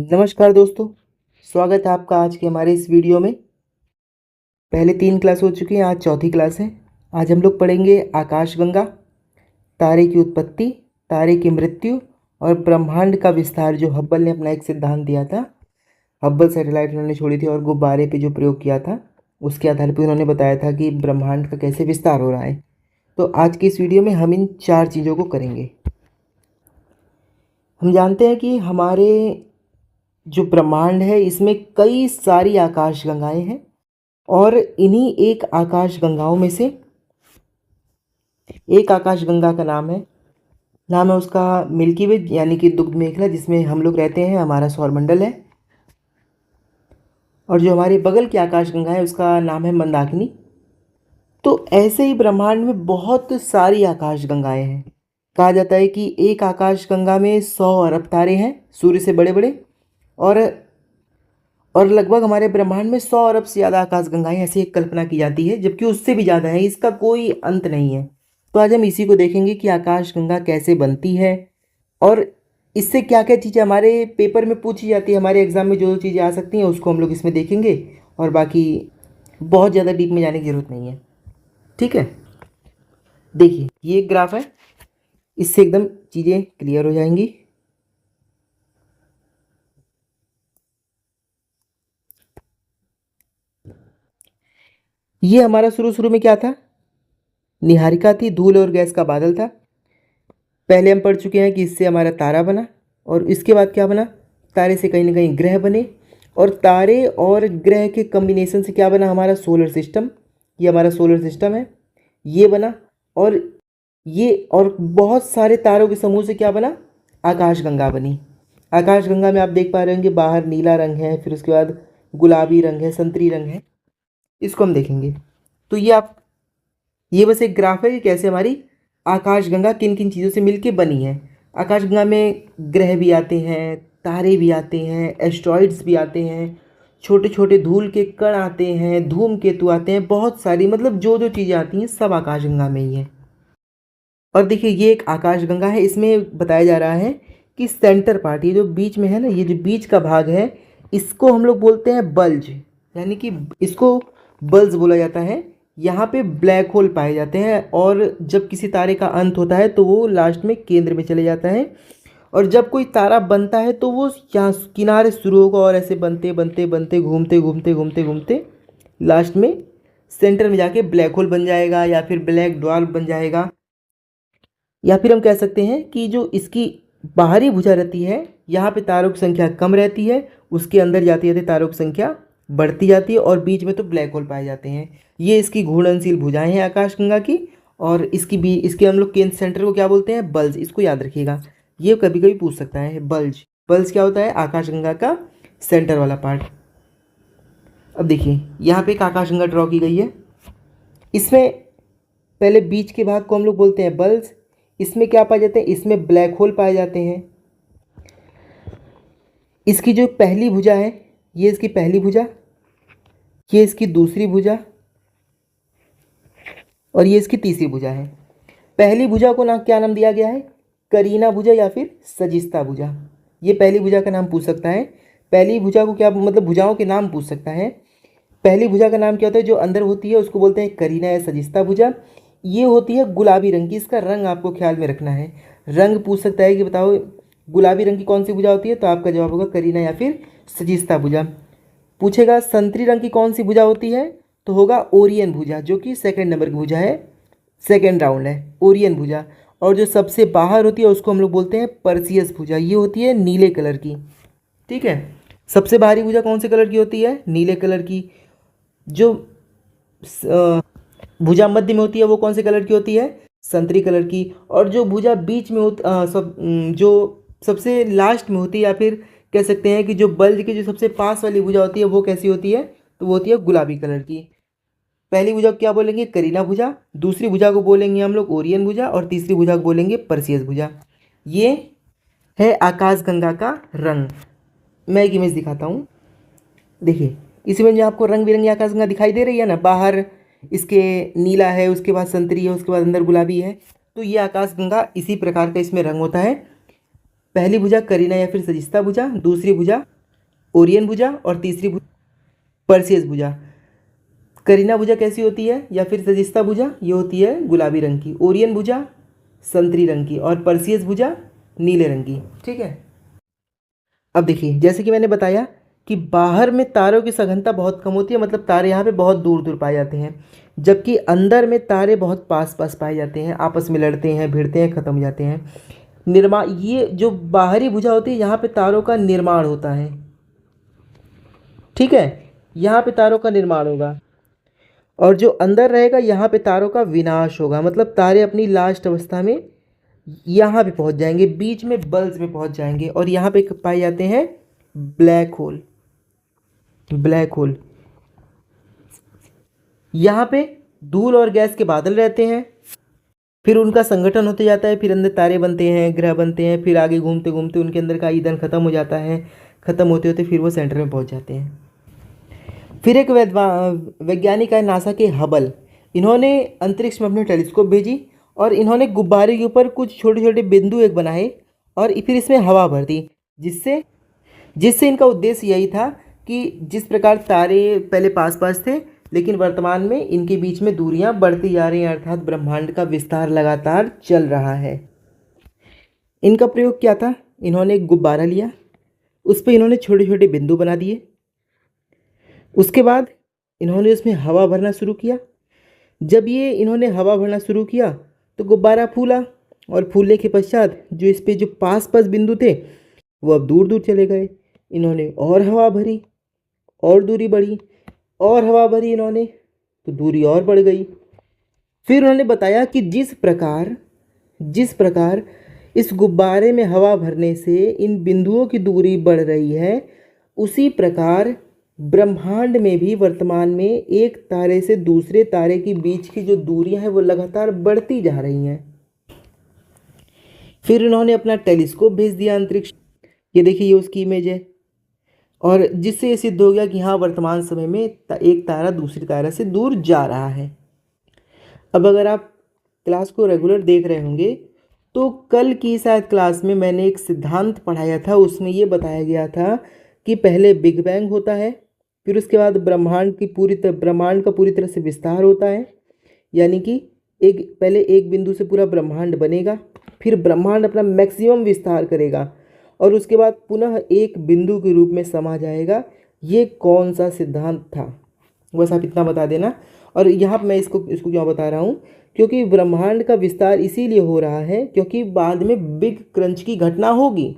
नमस्कार दोस्तों, स्वागत है आपका आज के हमारे इस वीडियो में। पहले 3 क्लास हो चुकी हैं, आज चौथी क्लास है। आज हम लोग पढ़ेंगे आकाशगंगा, तारे की उत्पत्ति, तारे की मृत्यु और ब्रह्मांड का विस्तार। जो हब्बल ने अपना एक सिद्धांत दिया था, हब्बल सैटेलाइट उन्होंने छोड़ी थी और गुब्बारे पे जो प्रयोग किया था उसके आधार पर उन्होंने बताया था कि ब्रह्मांड का कैसे विस्तार हो रहा है। तो आज की इस वीडियो में हम इन 4 चीज़ों को करेंगे। हम जानते हैं कि हमारे जो ब्रह्मांड है इसमें कई सारी आकाशगंगाएं हैं और इन्हीं एक आकाशगंगाओं में से एक आकाशगंगा का नाम है उसका मिल्की वे, यानी कि दुग्ध मेखला, जिसमें हम लोग रहते हैं, हमारा सौरमंडल है। और जो हमारे बगल की आकाशगंगा है उसका नाम है मंदाकिनी। तो ऐसे ही ब्रह्मांड में बहुत सारी आकाशगंगाएं हैं। कहा जाता है कि एक आकाशगंगा में 100 अरब तारे हैं, सूर्य से बड़े बड़े। और लगभग हमारे ब्रह्मांड में 100 अरब से ज़्यादा आकाशगंगाएं ऐसी एक कल्पना की जाती है, जबकि उससे भी ज़्यादा है, इसका कोई अंत नहीं है। तो आज हम इसी को देखेंगे कि आकाशगंगा कैसे बनती है और इससे क्या क्या चीज़ें हमारे पेपर में पूछी जाती है, हमारे एग्ज़ाम में जो जो चीज़ें आ सकती हैं उसको हम लोग इसमें देखेंगे। और बाकी बहुत ज़्यादा डीप में जाने की ज़रूरत नहीं है, ठीक है। देखिए, ये एक ग्राफ है, इससे एकदम चीज़ें क्लियर हो जाएंगी। ये हमारा शुरू शुरू में क्या था, निहारिका थी, धूल और गैस का बादल था। पहले हम पढ़ चुके हैं कि इससे हमारा तारा बना और इसके बाद क्या बना, तारे से कहीं ना कहीं ग्रह बने और तारे और ग्रह के कम्बिनेशन से क्या बना, हमारा सोलर सिस्टम। ये हमारा सोलर सिस्टम है, ये बना। और ये और बहुत सारे तारों के समूह से क्या बना, आकाशगंगा बनी। आकाशगंगा में आप देख पा रहे होंगे बाहर नीला रंग है, फिर उसके बाद गुलाबी रंग है, संतरी रंग है, इसको हम देखेंगे। तो ये बस एक ग्राफ है कि कैसे हमारी आकाशगंगा किन किन चीज़ों से मिलके बनी है। आकाशगंगा में ग्रह भी आते हैं, तारे भी आते हैं, एस्ट्रॉइड्स भी आते हैं, छोटे छोटे धूल के कण आते हैं, धूमकेतु आते हैं, बहुत सारी, मतलब जो जो चीज़ें आती हैं सब आकाशगंगा में ही है। और देखिए, ये एक आकाशगंगा है, इसमें बताया जा रहा है कि सेंटर पार्ट, ये जो बीच में है ना, ये जो बीच का भाग है, इसको हम लोग बोलते हैं बल्ज, यानी कि इसको बल्ज बोला जाता है। यहाँ पे ब्लैक होल पाए जाते हैं और जब किसी तारे का अंत होता है तो वो लास्ट में केंद्र में चले जाता है। और जब कोई तारा बनता है तो वो यहाँ किनारे शुरू होगा और ऐसे बनते बनते बनते घूमते घूमते घूमते घूमते लास्ट में सेंटर में जाके ब्लैक होल बन जाएगा या फिर ब्लैक ड्वार्फ बन जाएगा। या फिर हम कह सकते हैं कि जो इसकी बाहरी भुजा रहती है, यहाँ पे तारों की संख्या कम रहती है, उसके अंदर जाते जाते तारों की संख्या बढ़ती जाती है और बीच में तो ब्लैक होल पाए जाते हैं। ये इसकी घूर्णनशील भुजाएं हैं आकाशगंगा की। और इसके हम लोग केंद्र सेंटर को क्या बोलते हैं, बल्ज। इसको याद रखिएगा, ये कभी कभी पूछ सकता है, बल्ज। बल्ज क्या होता है, आकाशगंगा का सेंटर वाला पार्ट। अब देखिए, यहाँ पे एक आकाशगंगा ड्रॉ की गई है। इसमें पहले बीच के भाग को हम लोग बोलते हैं बल्ज। इसमें क्या पाए जाते हैं, इसमें ब्लैक होल पाए जाते हैं। इसकी जो पहली भुजा है, ये इसकी पहली भुजा, ये इसकी दूसरी भुजा और ये इसकी तीसरी भुजा है। पहली भुजा को क्या नाम दिया गया है, करीना भुजा या फिर सजिस्ता भुजा। ये पहली भुजा का नाम पूछ सकता है। पहली भुजा को क्या, मतलब भुजाओं के नाम पूछ सकता है। पहली भुजा का नाम क्या होता है, जो अंदर होती है उसको बोलते हैं करीना या सजिस्ता भुजा। ये होती है गुलाबी रंग की, इसका रंग आपको ख्याल में रखना है। रंग पूछ सकता है कि बताओ गुलाबी रंग की कौन सी भुजा होती है, तो आपका जवाब होगा करीना या फिर सजिस्ता भुजा। पूछेगा संतरी रंग की कौन सी भुजा होती है, तो होगा ओरियन भुजा, जो कि सेकंड नंबर की भुजा है, सेकंड राउंड है ओरियन भुजा। और जो सबसे बाहर होती है उसको हम लोग बोलते हैं पर्सियस भुजा, ये होती है नीले कलर की, ठीक है। सबसे बाहरी भुजा कौन से कलर की होती है, नीले कलर की। जो भुजा मध्य में होती है वो कौन से कलर की होती है, संतरी कलर की। और जो भुजा बीच में जो सबसे लास्ट में होती है, या फिर कह सकते हैं कि जो बल्ज की जो सबसे पास वाली भुजा होती है वो कैसी होती है, तो वो होती है गुलाबी कलर की। पहली भुजा को क्या बोलेंगे, करीना भुजा। दूसरी भुजा को बोलेंगे हम लोग ओरियन भुजा और तीसरी भुजा को बोलेंगे परसियस भुजा। ये है आकाशगंगा का रंग। मैं एक इमेज दिखाता हूँ, देखिए इसमें जो आपको रंग बिरंगी आकाशगंगा दिखाई दे रही है ना, बाहर इसके नीला है, उसके बाद संतरी है, उसके बाद अंदर गुलाबी है। तो ये आकाशगंगा इसी प्रकार का इसमें रंग होता है। पहली भुजा करीना या फिर सजिस्ता भुजा, दूसरी भुजा ओरियन भुजा और तीसरी भुजा पर्सियस भुजा। करीना भुजा कैसी होती है या फिर सजिस्ता भुजा, ये होती है गुलाबी रंग की, ओरियन भुजा संतरी रंग की और पर्सियस भुजा नीले रंग की। ठीक है। अब देखिए, जैसे कि मैंने बताया कि बाहर में तारों की सघनता बहुत कम होती है, मतलब तारे यहाँ पे बहुत दूर दूर पाए जाते हैं, जबकि अंदर में तारे बहुत पास पास पाए जाते हैं, आपस में लड़ते हैं, भिड़ते हैं, ख़त्म हो जाते हैं। निर्माण, ये जो बाहरी भुजा होती है यहाँ पे तारों का निर्माण होता है। ठीक है, यहाँ पे तारों का निर्माण होगा, और जो अंदर रहेगा यहाँ पे तारों का विनाश होगा, मतलब तारे अपनी लास्ट अवस्था में यहाँ पे पहुँच जाएंगे, बीच में बल्ज में पहुँच जाएंगे, और यहाँ पे पाए जाते हैं ब्लैक होल। ब्लैक होल, यहाँ पे धूल और गैस के बादल रहते हैं, फिर उनका संगठन होते जाता है, फिर अंदर तारे बनते हैं, ग्रह बनते हैं, फिर आगे घूमते घूमते उनके अंदर का ईंधन खत्म हो जाता है, ख़त्म होते होते फिर वो सेंटर में पहुँच जाते हैं। फिर एक वैज्ञानिक है नासा के हबल, इन्होंने अंतरिक्ष में अपनी टेलीस्कोप भेजी और इन्होंने गुब्बारे के ऊपर कुछ छोटे छोटे बिंदु एक बनाए और फिर इसमें हवा भर दी, जिससे जिससे इनका उद्देश्य यही था कि जिस प्रकार तारे पहले पास पास थे, लेकिन वर्तमान में इनके बीच में दूरियां बढ़ती जा रही हैं, अर्थात ब्रह्मांड का विस्तार लगातार चल रहा है। इनका प्रयोग क्या था? इन्होंने एक गुब्बारा लिया, उस पर इन्होंने छोटे छोटे बिंदु बना दिए, उसके बाद इन्होंने उसमें हवा भरना शुरू किया। जब ये इन्होंने हवा भरना शुरू किया तो गुब्बारा फूला, और फूलने के पश्चात जो इस पे जो पास पास बिंदु थे वो अब दूर दूर चले गए। इन्होंने और हवा भरी और दूरी बढ़ी, और हवा भरी इन्होंने तो दूरी और बढ़ गई। फिर उन्होंने बताया कि जिस प्रकार इस गुब्बारे में हवा भरने से इन बिंदुओं की दूरी बढ़ रही है, उसी प्रकार ब्रह्मांड में भी वर्तमान में एक तारे से दूसरे तारे के बीच की जो दूरियां हैं वो लगातार बढ़ती जा रही हैं। फिर इन्होंने अपना टेलीस्कोप भेज दिया अंतरिक्ष, ये देखिए ये उसकी इमेज है, और जिससे ये सिद्ध हो गया कि हाँ वर्तमान समय में एक तारा दूसरी तारा से दूर जा रहा है। अब अगर आप क्लास को रेगुलर देख रहे होंगे तो कल की शायद क्लास में मैंने एक सिद्धांत पढ़ाया था, उसमें ये बताया गया था कि पहले बिग बैंग होता है, फिर उसके बाद ब्रह्मांड का पूरी तरह से विस्तार होता है, यानी कि पहले एक बिंदु से पूरा ब्रह्मांड बनेगा, फिर ब्रह्मांड अपना मैक्सिमम विस्तार करेगा और उसके बाद पुनः एक बिंदु के रूप में समा जाएगा। ये कौन सा सिद्धांत था, बस आप इतना बता देना। और यहाँ मैं इसको क्यों बता रहा हूँ, क्योंकि ब्रह्मांड का विस्तार इसीलिए हो रहा है क्योंकि बाद में बिग क्रंच की घटना होगी,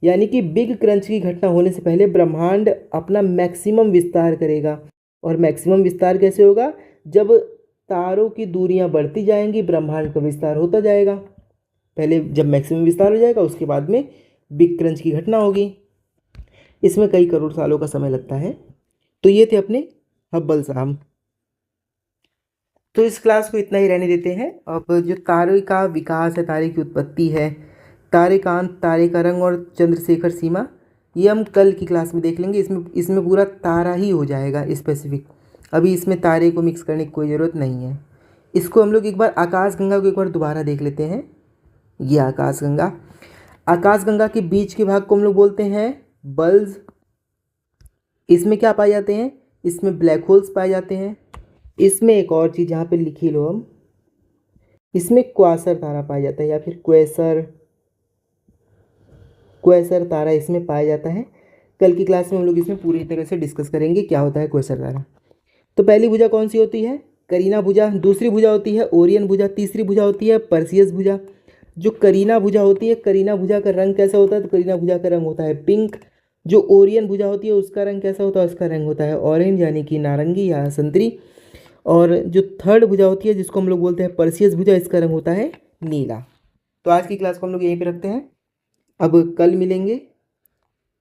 यानी कि बिग क्रंच की घटना होने से पहले ब्रह्मांड अपना मैक्सिमम विस्तार करेगा। और मैक्सिमम विस्तार कैसे होगा? जब तारों की दूरियां बढ़ती जाएंगी, ब्रह्मांड का विस्तार होता जाएगा। पहले जब मैक्सिमम विस्तार हो जाएगा उसके बाद में बिग क्रंच की घटना होगी। इसमें कई करोड़ सालों का समय लगता है। तो ये थे अपने हब्बल साहब। तो इस क्लास को इतना ही रहने देते हैं। अब जो तारे का विकास है, तारे की उत्पत्ति है, तारेकांत, तारे का रंग और चंद्रशेखर सीमा, ये हम कल की क्लास में देख लेंगे। इसमें पूरा तारा ही हो जाएगा स्पेसिफिक, अभी इसमें तारे को मिक्स करने की कोई ज़रूरत नहीं है। इसको हम लोग एक बार आकाशगंगा को एक बार दोबारा देख लेते हैं। ये आकाशगंगा के बीच के भाग को हम लोग बोलते हैं बल्ज। इसमें क्या पाए जाते हैं? इसमें ब्लैक होल्स पाए जाते हैं। इसमें एक और चीज़ यहाँ पे लिखी लो हम, इसमें क्वासर तारा पाया जाता है या फिर क्वेसर तारा इसमें पाया जाता है। कल की क्लास में हम लोग इसमें पूरी तरह से डिस्कस करेंगे क्या होता है क्वेसर तारा। तो पहली भुजा कौन सी होती है? करीना भुजा। दूसरी भुजा होती है ओरियन भुजा। तीसरी भुजा होती है पर्सियस भुजा। जो करीना भुजा होती है, करीना भुजा का रंग कैसा होता है? तो करीना भुजा का रंग होता है पिंक। जो ओरियन भुजा होती है उसका रंग कैसा होता है? उसका रंग होता है ऑरेंज, यानी कि नारंगी या संतरी। और जो थर्ड भुजा होती है जिसको हम लोग बोलते हैं पर्सियस भुजा, इसका रंग होता है नीला। तो आज की क्लास को हम लोग यहीं पे रखते हैं। अब कल मिलेंगे।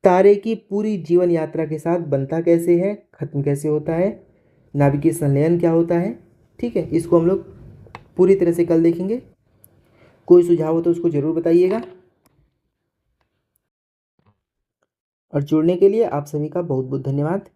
तारे की पूरी जीवन यात्रा के साथ बनता कैसे है, ख़त्म कैसे होता है, नाभिकीय संलयन क्या होता है, ठीक है, इसको हम लोग पूरी तरह से कल देखेंगे। कोई सुझाव हो तो उसको ज़रूर बताइएगा। और जुड़ने के लिए आप सभी का बहुत बहुत धन्यवाद।